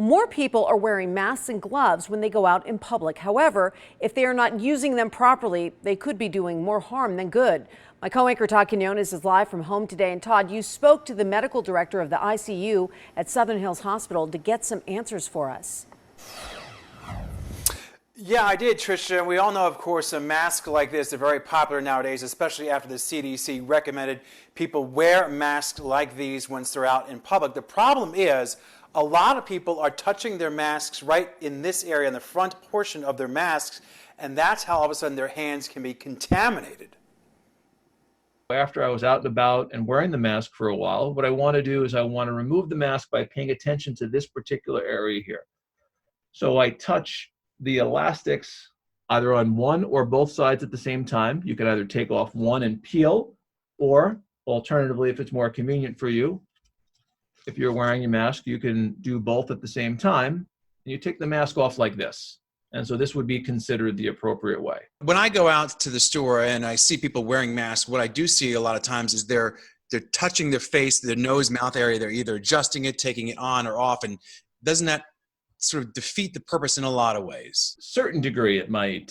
More people are wearing masks and gloves when they go out in public. However, if they are not using them properly, they could be doing more harm than good. My co-anchor Todd Quinones is live from home today. And Todd, you spoke to the medical director of the ICU at Southern Hills Hospital to get some answers for us. Yeah, I did, Tricia. We all know, of course, a mask like this are very popular nowadays, especially after the CDC recommended people wear masks like these once they're out in public. The problem is a lot of people are touching their masks right in this area, in the front portion of their masks, and that's how all of a sudden their hands can be contaminated. After I was out and about and wearing the mask for a while, what I want to do is I want to remove the mask by paying attention to this particular area here. So I touch the elastics either on one or both sides at the same time. You can either take off one and peel, or alternatively, if it's more convenient for you, if you're wearing your mask, you can do both at the same time. And you take the mask off like this. And so this would be considered the appropriate way. When I go out to the store and I see people wearing masks, what I do see a lot of times is they're touching their face, their nose, mouth area. They're either adjusting it, taking it on or off. And doesn't that sort of defeat the purpose in a lot of ways? Certain degree, it might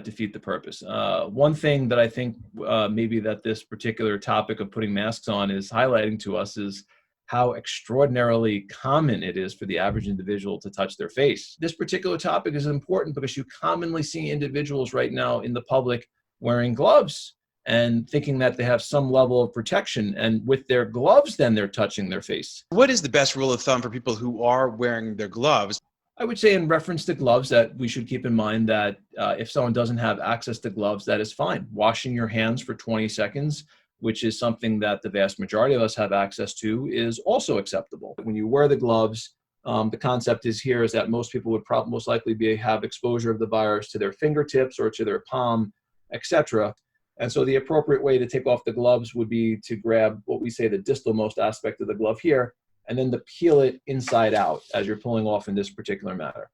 defeat the purpose. One thing that I think maybe that this particular topic of putting masks on is highlighting to us is how extraordinarily common it is for the average individual to touch their face. This particular topic is important because you commonly see individuals right now in the public wearing gloves and thinking that they have some level of protection, and with their gloves then they're touching their face. What is the best rule of thumb for people who are wearing their gloves? I would say in reference to gloves that we should keep in mind that if someone doesn't have access to gloves, that is fine. Washing your hands for 20 seconds, which is something that the vast majority of us have access to, is also acceptable. When you wear the gloves, the concept is that most people would most likely have exposure of the virus to their fingertips or to their palm, etc. And so the appropriate way to take off the gloves would be to grab what we say the distalmost aspect of the glove here, and then to peel it inside out as you're pulling off in this particular manner.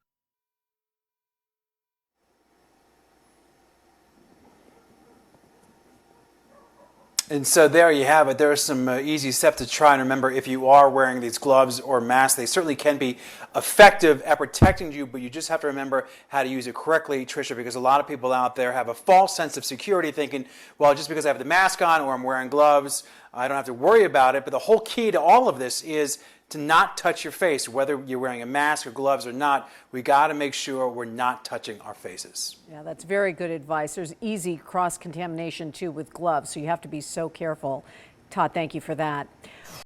And so there you have it. There are some easy steps to try and remember if you are wearing these gloves or masks. They certainly can be effective at protecting you, but you just have to remember how to use it correctly, Tricia, because a lot of people out there have a false sense of security thinking, well, just because I have the mask on or I'm wearing gloves, I don't have to worry about it. But the whole key to all of this is to not touch your face. Whether you're wearing a mask or gloves or not, we got to make sure we're not touching our faces. Yeah, that's very good advice. There's easy cross-contamination too with gloves, so you have to be so careful. Todd, thank you for that.